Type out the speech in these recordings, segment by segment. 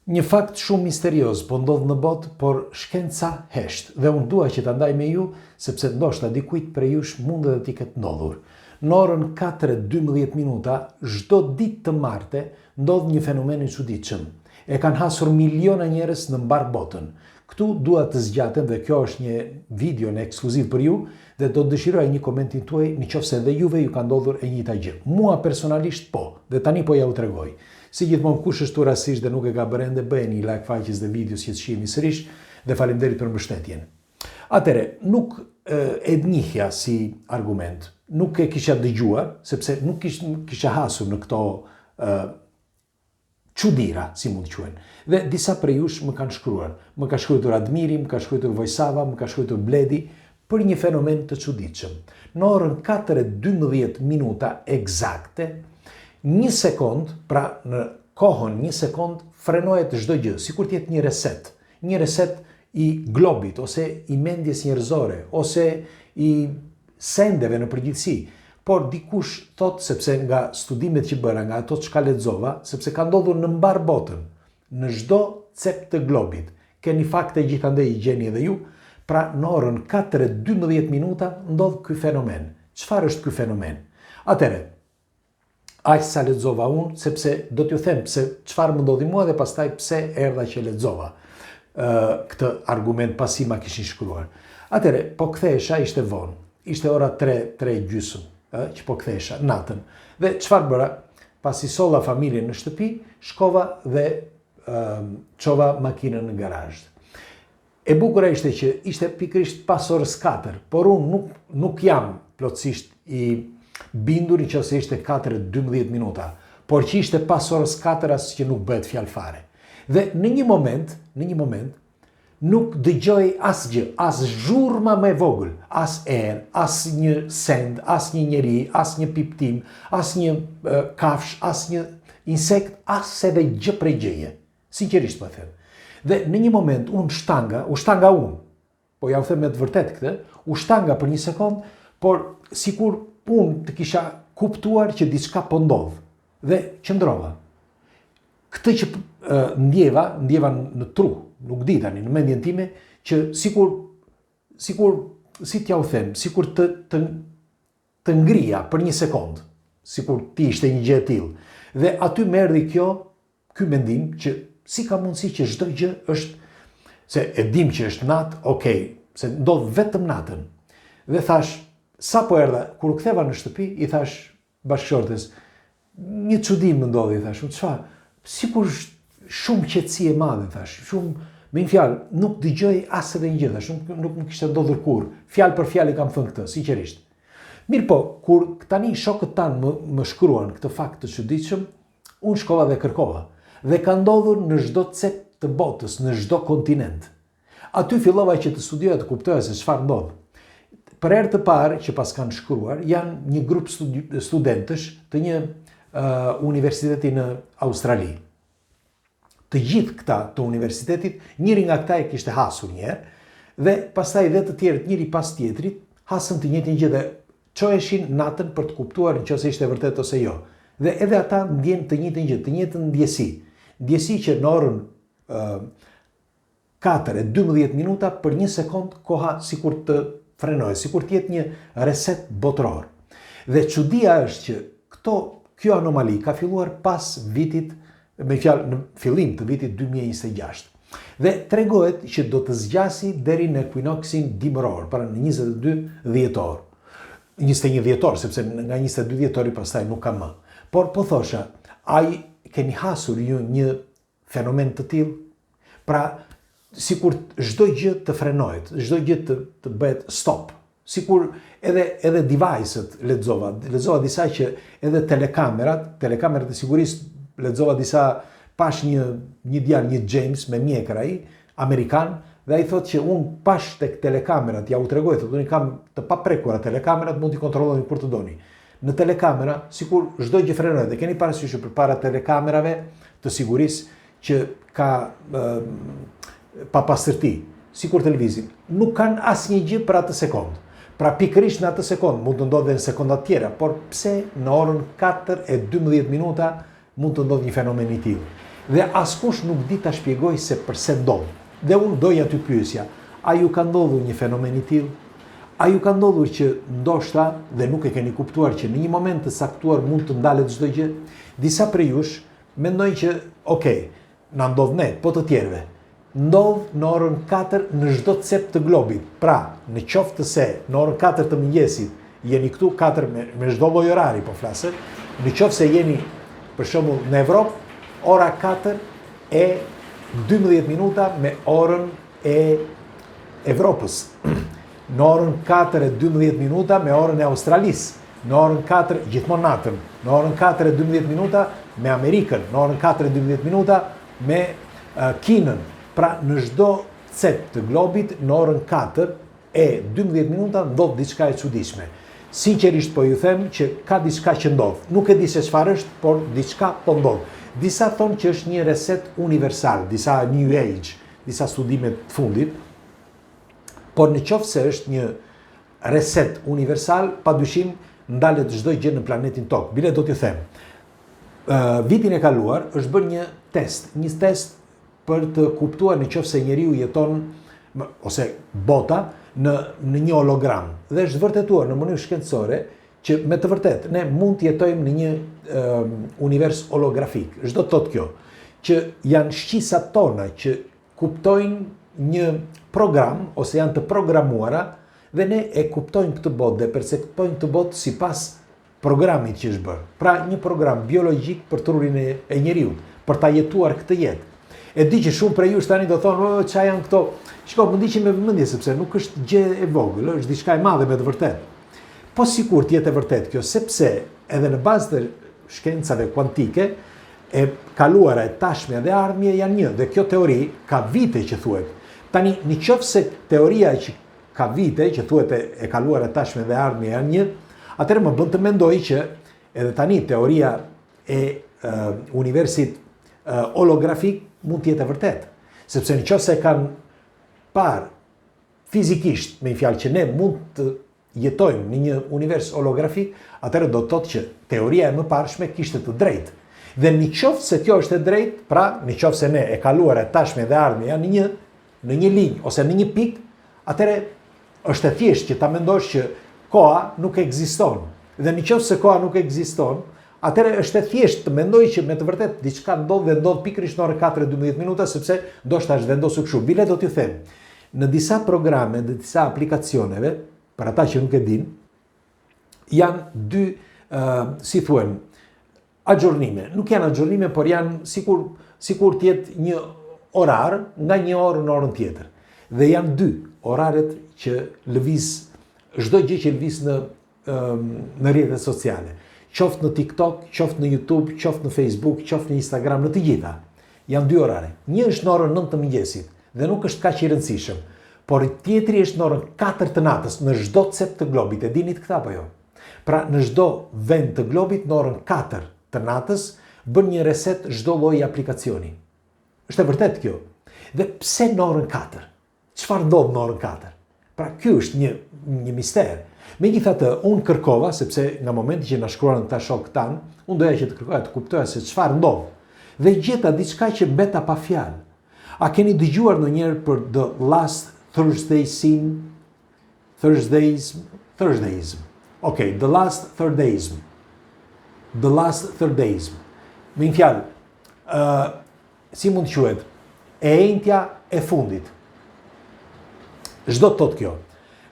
Një fakt shumë misterios po ndodh në botë, por shkenca hesht, dhe unë dua që ta ndaj me ju, sepse ndoshta dikujt prej jush mund edhe t'i ketë ndodhur. Në orën 4:12 minuta, çdo ditë të marte, ndodh një fenomen i çuditshëm. E kanë hasur miliona njerëz në mbar botën. Këtu dua të zgjatem dhe kjo është një video në ekskluziv për ju dhe do të dëshiroj një komentin tuaj nëse edhe juve ju ka ndodhur e njëjta gjë. Mua personalisht po, dhe tani po ja u tregoj. Si gjithmonë, kush është rastisht dhe nuk e ka bërë ende, bëjeni like faqes dhe videos që të shihni sërish dhe faleminderit për mbështetjen. Atëre, nuk e njihja si argument, nuk e kisha dëgjuar, sepse nuk kisha hasur në këto çudira, si mund të quhen. Dhe disa prej jush më kanë shkruar. Më ka shkruar Admiri, më ka shkruar Vojsava, më ka shkruar Bledi për një fenomen të çuditshëm. Në orën 4:12 minuta eksakte, një sekond, pra në kohën një sekond, frenohet çdo gjë, sikur të jetë një reset i globit, ose i mendjes njerëzore, ose i sendeve në përgjithësi. Por dikush thot, sepse nga studimet që bëra, nga ato çka lexova, sepse ka ndodhur në mbar botën, në çdo cep të globit. Keni fakte gjithandej i gjeni edhe ju, pra në orën 4:12 minuta ndodh ky fenomen. Çfarë është ky fenomen? Atëre, aq sa lexova unë, sepse do t'ju them pse çfarë më ndodhi mua dhe pastaj pse erdha që lexova këtë argument pasi ma kishin shkruar. Atëre, po kthehesha, ishte vonë. Ishte ora 3:30 që po kthehesha natën. Dhe çfarë bëra? Pasi solla familjen në shtëpi, shkova dhe çova makinën në garazh. E bukura ishte që ishte pikërisht pas orës 4, por unë nuk jam plotësisht i bindur nëse ishte 4:12 minuta, por që ishte pas orës 4 as që nuk bëhet fjalë fare. Dhe në një moment, nuk dëgjoj asgjë, as zhurma më e vogël, as erë, as një send, as një njeri, as një piptim, as një kafsh, as një insekt, as edhe gjë prej gjëje. Sinqerisht po them. Dhe në një moment u shtanga unë, po ja u them me të vërtet këtë, u shtanga për një sekond, por sikur unë të kisha kuptuar që diçka po ndodh dhe qëndrova. Këtë që ndjeva në tru, nuk di tani në mendjen time, që sikur si t'ja u them, sikur të ngrija për një sekond, sikur ti ishte një gjë e tillë. Dhe aty më erdhi ky mendim që si ka mundësi që çdo gjë është, se e dim që është natë, okej, se ndodh vetëm natën. Dhe thash, sa po erdha, kur u ktheva në shtëpi, i thash bashkëshortes, një çudim më ndodhi, thash, çfarë? Sikur shumë qetësi e madhe, thash, shumë, me një fjalë, nuk dëgjoj as edhe një gjë, thash, nuk më kishte ndodhur kurrë. Fjalë për fjalë kam thënë këtë, sinqerisht. Mirë po, kur tani shokët tanë më shkruan këtë fakt të çuditshëm, unë shkova dhe kërkova. Dhe ka ndodhur në çdo cep të botës, në çdo kontinent. Aty fillova që të studioja, të kuptoja se çfarë ndodh. Për herë të parë që pas kanë shkruar, janë një grup studentësh të një universiteti në Australi. Të gjithë këta të universitetit, njëri nga këta e kishte hasur njerë, dhe pastaj dhe të tjerët njëri pas tjetrit, hasën të njëjtin gjë dhe çoheshin natën për të kuptuar nëse ishte vërtet ose jo. Dhe edhe ata ndjen të njëjtin gjë, të njëjtën ndjesi. Ndjesi që në orën 4:12 minuta për një sekond koha sikur të frenohet, sikur të jetë një reset botëror. Dhe çudia është që kjo anomali ka filluar pas vitit, me fjalë në fillim të vitit 2026. Dhe tregohet që do të zgjasi deri në ekuinoksin dimëror, pra në 22 dhjetor. 21 dhjetor, sepse nga 22 dhjetori pastaj nuk ka më. Por po thosha, keni hasur ju një fenomen të tillë? Pra, sikur çdo gjë të frenohet, çdo gjë të bëhet stop. Sikur edhe device-et lexova disa që edhe telekamerat e sigurisë, lexova disa, pash një djalë, një James me mjekër ai, amerikan, dhe ai thotë që unë pash tek telekamerat, ja u tregoj, thotë unë kam të paprekura telekamerat, mund t'i kontrolloni kur të doni. Në telekamera, sikur çdo gjë frenohet, dhe keni parasysh që përpara telekamerave të sigurisë që ka papastërti, sikur televizin, nuk kanë asnjë gjë për atë sekond. Pra pikërisht në atë sekond, mund të ndodhe në sekondat tjera, por pse në orën 4:12 minuta mund të ndodhë një fenomen i tillë. Dhe askush nuk di ta shpjegoj se përse ndodh. Dhe unë doja t'ju pyesja, a ju ka ndodhur një fenomen i tillë? A ju ka ndodhur që ndoshta, dhe nuk e keni kuptuar që në një moment të saktuar mund të ndalet çdo gjë? Disa prej jush mendojnë që, okej, na ndodh ne, po të tjerëve. Ndodh në orën 4 në çdo cep të globit. Pra, në qoftë se në orën 4 të mëngjesit jeni këtu 4 me çdo lloj orari po flasë, në qoftë se jeni për shembull në Evropë, ora 4 e 12 minuta me orën e Evropës. Në orën 4 e 12 minuta me orën e Australisë. Në orën 4 gjithmonë natën. Në orën 4 e 12 minuta me Amerikën. Në orën 4 e 12 minuta me Kinën. Pra në çdo cep të globit në orën 4 e 12 minuta ndodh diçka e çuditshme. Sinqerisht po ju them që ka diçka që ndodh. Nuk e di se çfarë është, por diçka po ndodh. Disa thonë që është një reset universal, disa New Age, disa studime të fundit, por në qoftë se është një reset universal, padyshim ndalet çdo gjë në planetin Tokë. Bile do t'ju them. Vitin e kaluar është bërë një test për të kuptuar në qoftë se njeriu jeton ose bota në një hologram. Dhe është vërtetuar në mënyrë shkencore që me të vërtetë ne mund të jetojmë në një univers holografik. Çdo të thotë kjo, që janë shqisat tona që kuptojnë një program ose janë të programuara dhe ne e kuptojmë këtë botë dhe perceptojmë këtë botë sipas programit që është bërë. Pra një program biologjik për trurin e njeriut, për ta jetuar këtë jetë. E di që shumë prej jush tani do thonë, çfarë janë këto? Shiko, më ndiqni me vëmendje sepse nuk është gjë e vogël, është diçka e madhe me të vërtetë. Po sikur të jetë e vërtetë kjo, sepse edhe në bazë të shkencave kuantike, e kaluara, e tashme dhe ardhmja janë një, dhe kjo teori ka vite që thuhet. Tani, në qoftë se teoria që ka vite, që thuhet e kaluara, e tashme dhe ardhmja janë një, atëherë më bën të mendoj që edhe tani teoria e universit holografik mund të jetë e vërtetë. Sepse në qoftë se kanë parë fizikisht, me një fjalë që ne mund të jetojmë në një univers holografik, atëherë do të thotë që teoria e mëparshme kishte të drejtë. Dhe në qoftë se kjo është e drejtë, pra në qoftë se ne e kaluara, e tashme dhe ardhmja janë në një linjë ose në një pikë, atëherë është e thjeshtë që ta mendosh që koha nuk ekziston. Dhe në qoftë se koha nuk ekziston, atëherë është e thjeshtë të mendoj që me të vërtetë diçka ndodh dhe ndodh pikërisht në orën 4:12 minuta, sepse ndoshta është vendosur kështu. Bile do t'ju them, në disa programe, në disa aplikacioneve, për ata që nuk e din, janë dy, si thuen, agjornime. Nuk janë agjornime, por janë sikur t'jetë një orar nga një orë në orën tjetër. Dhe janë dy oraret që lëviz, çdo gjë që lëviz në rrjetet sociale. Qoftë në TikTok, qoftë në YouTube, qoftë në Facebook, qoftë në Instagram, në të gjitha. Janë dy orare. Një është në orën 9 të mëngjesit dhe nuk është kaq i rëndësishëm, por tjetri është në orën 4 të natës në çdo cep të globit. E dinit këtë apo jo? Pra në çdo vend të globit në orën 4 të natës bën një reset çdo lloj aplikacioni. Është e vërtetë kjo. Dhe pse në orën 4? Çfarë ndodh në orën 4? Pra ky është një mister. Megjithatë, unë kërkova, sepse nga momenti që na shkruan këta shokët tanë, unë doja që të kërkoja të kuptoja se çfarë ndodh. Dhe gjeta diçka që mbeta pa fjalë. A keni dëgjuar ndonjëherë për The Last Thursdayism? Okay, The Last Thursdayism. The Last Thursdayism. Me një fjalë, si mund të quhet? E enjtja e fundit. Çdo të thotë kjo.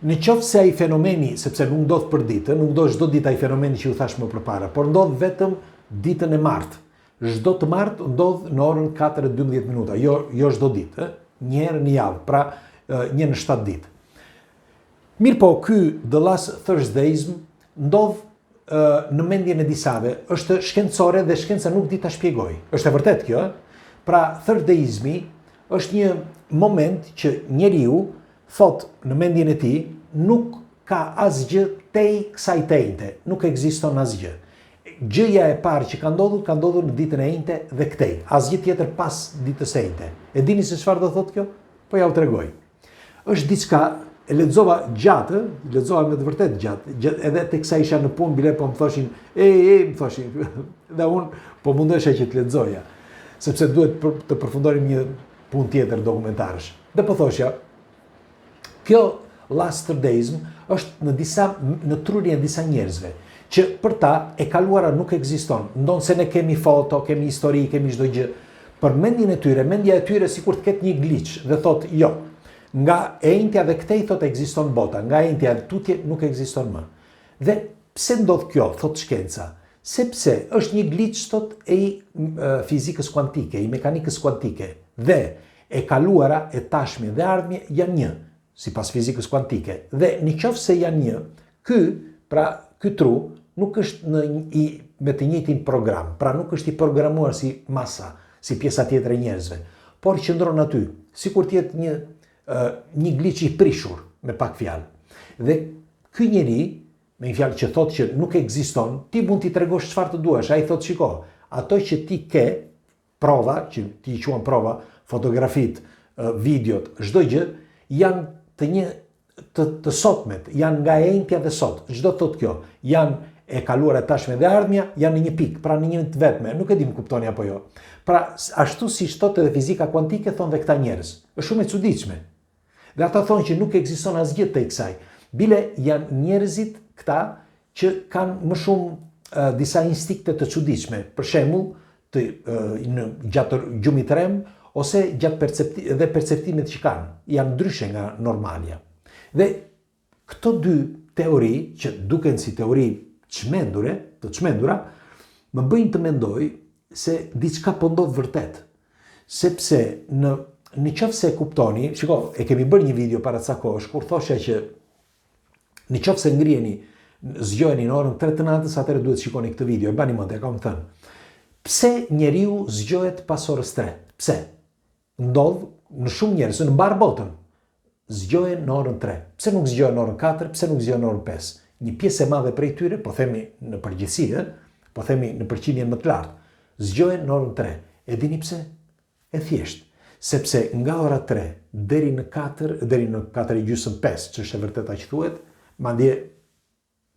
Në qoftë se ai fenomeni, sepse nuk ndodh për ditë, nuk ndodh çdo ditë ai fenomeni që u thash më përpara, por ndodh vetëm ditën e martë. Çdo të martë ndodh në orën 4:12 minuta, jo çdo ditë, një herë në javë, pra një në 7 ditë. Mirë po, ky The Last Thursdayism ndodh në mendjen e disave, është shkencore dhe shkenca nuk di ta shpjegoj. Është e vërtetë kjo, pra Thursdayizmi është një moment që njeriu thot në mendjen e tij nuk ka asgjë tej kësaj tejnte, nuk ekziston asgjë. Gjëja e parë që ka ndodhur në ditën e enjte dhe këtej, asgjë tjetër pas ditës së enjte. E dini se çfarë do thotë kjo? Po ja u tregoj. Është diçka, e lexova gjatë, lexova me të vërtetë gjatë, edhe teksa isha në punë bile po më thoshin, më thoshin, dhe unë po mundesha që të lexoja. sepse duhet të përfundonim një punë tjetër dokumentarësh. Dhe po thoshja, kjo lasterdaism është në trurin e disa njerëzve, që për ta e kaluara nuk ekziston. Ndonë se ne kemi foto, kemi histori, kemi çdo gjë. Për mendjen e tyre, mendja e tyre sikur të ketë një glitch dhe thotë jo. Nga e njëjtja dhe këtej thotë ekziston bota, nga e njëjtja dhe tutje nuk ekziston më. Dhe pse ndodh kjo, thotë shkenca? Sepse është një glitch thotë e fizikës kuantike, i mekanikës kuantike. Dhe e kaluara, e tashme dhe ardhmje janë një, sipas fizikës kuantike. Dhe nëse janë një, ky tru nuk është me të njëjtin program, pra nuk është i programuar si masa, si pjesa tjetër e njerëzve, por qëndron aty, sikur të jetë një glitch i prishur, me pak fjalë. Dhe ky njeri, me një fjalë që thotë që nuk ekziston, ti mund t'i tregosh çfarë të duash, ai thotë shiko, ato që ti ke, prova, që ti i quan prova, fotografit, videot, çdo gjë, janë të sotmet, janë nga e njëjtja dhe sot. Çdo thotë kjo, janë e kaluara, e tashme dhe ardhmja, janë në një pikë, pra në një të vetme, nuk e di më kuptoni apo jo. Pra, ashtu si thotë edhe fizika kuantike, thonë dhe këta njerëz. Është shumë e çuditshme. Dhe ata thonë që nuk ekziston asgjë te kësaj. Bile janë njerëzit këta që kanë më shumë disa instinkte të çuditshme. Për shembull, gjatë gjumit rem ose gjatë perceptimit që kanë, janë ndryshe nga normalja. Dhe këto dy teori, që duken si teori të çmendura, më bëjnë të mendoj se diçka po ndodh vërtet. Sepse nëse e kuptoni, shiko, e kemi bërë një video para ca kohësh kur thosha që nëse ngriheni, zgjoheni në orën 3 të natës, atëherë duhet shikoni këtë video, e bani mend, e kam thënë. Pse njeriu zgjohet pas orës 3? Pse? Ndodh në shumë njerëz në mbar botën. Zgjohen në orën 3. Pse nuk zgjohen në orën 4? Pse nuk zgjohen në orën 5? Një pjesë e madhe prej tyre, po themi në përgjithësi, po themi në përqindjen më të lartë, zgjohen në orën 3. E dini pse? E thjesht. Sepse nga ora 3 deri në 4:45, që është e vërteta që thuhet, madje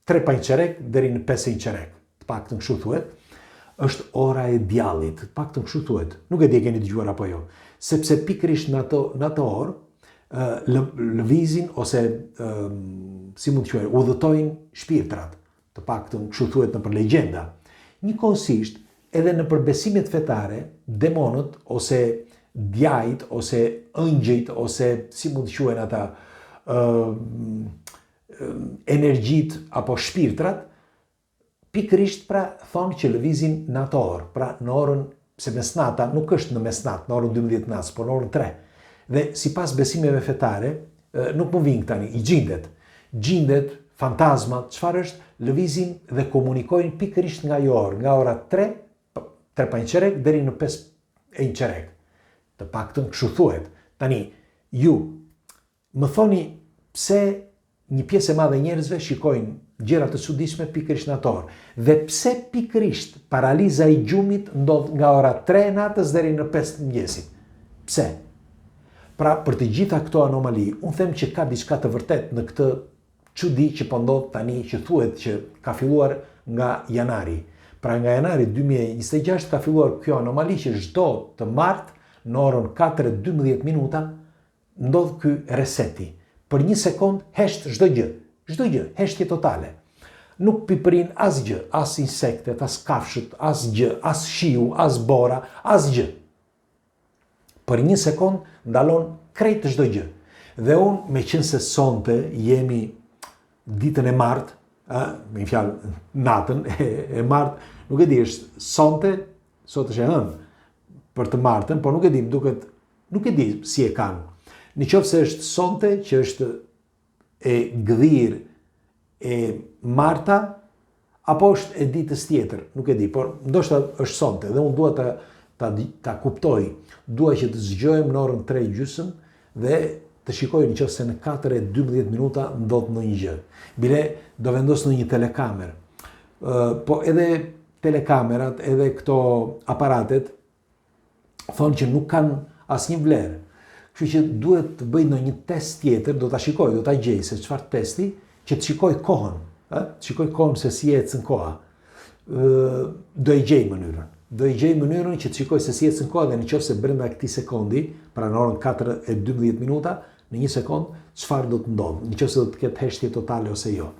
3 pa një çerek deri në 5 e një çerek, të paktën kështu thuhet, është ora e djallit, të paktën kështu thuhet. Nuk e di, keni dëgjuar apo jo. Sepse pikërisht në ato orë lëvizin ose si mund të quajë, udhëtojnë shpirtrat, të paktën kështu thuhet nëpër legjenda. Njëkohësisht, edhe nëpër besimet fetare, demonët ose djajt ose ëngjëjt ose si mund të quhen ata energjit apo shpirtrat, pikërisht pra thonë që lëvizin në ato orë, pra në orën, se mesnata nuk është në mesnat, në orën 12 natës, por në orën 3. Dhe sipas besimeve fetare, nuk më vjen tani, i gjindet, fantazmat, çfarë është, lëvizin dhe komunikojnë pikërisht nga ajo orë, nga ora 3 pa një çerek deri në 5 e një çerek. Të paktën kështu thuhet. Tani, ju më thoni pse një pjesë e madhe e njerëzve shikojnë gjëra të çuditshme pikërisht në ato orë. Dhe pse pikërisht paraliza i gjumit ndodh nga ora 3 natës deri në 5 mëngjesit. Pse? Pra, për të gjitha këto anomali, unë them që ka diçka të vërtet në këtë çudi që po ndodh tani, që thuhet që ka filluar nga janari. Pra nga janari 2026 ka filluar kjo anomali që çdo të martë në orën 4:12 minuta ndodh ky reseti. Për një sekond hesht çdo gjë, heshtje totale. Nuk piperin asgjë, as insektet, as kafshët, asgjë, as shiu, as bora, asgjë. Për një sekond ndalon krejt çdo gjë. Dhe unë, me qenë se sonte jemi ditën e martë, me një fjalë natën e martë, nuk e di, është sonte, sot është e hënë për të martën, por nuk e di, nuk e di si e kanë. Nëse është sonte, që është e gdhir e marta, apo është e ditës tjetër, nuk e di, por ndoshta është sonte dhe unë dua ta kuptoj, dua që të zgjohem në orën 3:30 dhe të shikoj nëse në 4:12 minuta ndodh ndonjë gjë. Bile do vendos në një telekamer. Po edhe telekamerat, edhe këto aparatet thonë që nuk kanë asnjë vlerë. Kështu që duhet të bëj ndonjë test tjetër, do ta shikoj, do ta gjej se çfarë testi, që të shikoj kohën, të shikoj kohën se si ecën koha. Do e gjej mënyrën. do i gjej mënyrën që të shikoj se si ecën koha dhe nëse brenda këtij sekondi, pra në orën 4:12 minuta, në 1 sekond, çfarë do të ndodhë, nëse do të ketë heshtje totale ose jo.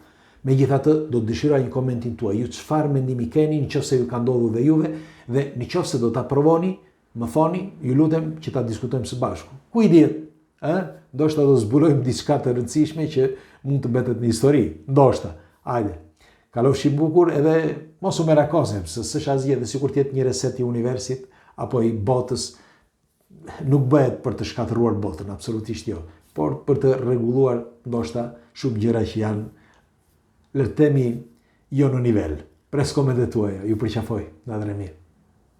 Megjithatë, do të dëshiroj një komentin tuaj, ju çfarë mendimi keni nëse ju ka ndodhur dhe juve, dhe nëse do ta provoni, më thoni, ju lutem që ta diskutojmë së bashku. Ku i dihet? Ndoshta do zbulojmë diçka të rëndësishme që mund të mbetet në histori. Ndoshta. Hajde. Kalofshi bukur edhe mos u merakosem, se s'është asgjë, dhe sikur të jetë një reset i universit apo i botës, nuk bëhet për të shkatëruar botën, absolutisht jo, por për të rregulluar ndoshta shumë gjëra që janë, le të themi, jo në nivel. Pres komentet tuaja, ju përqafoj, natën e mirë.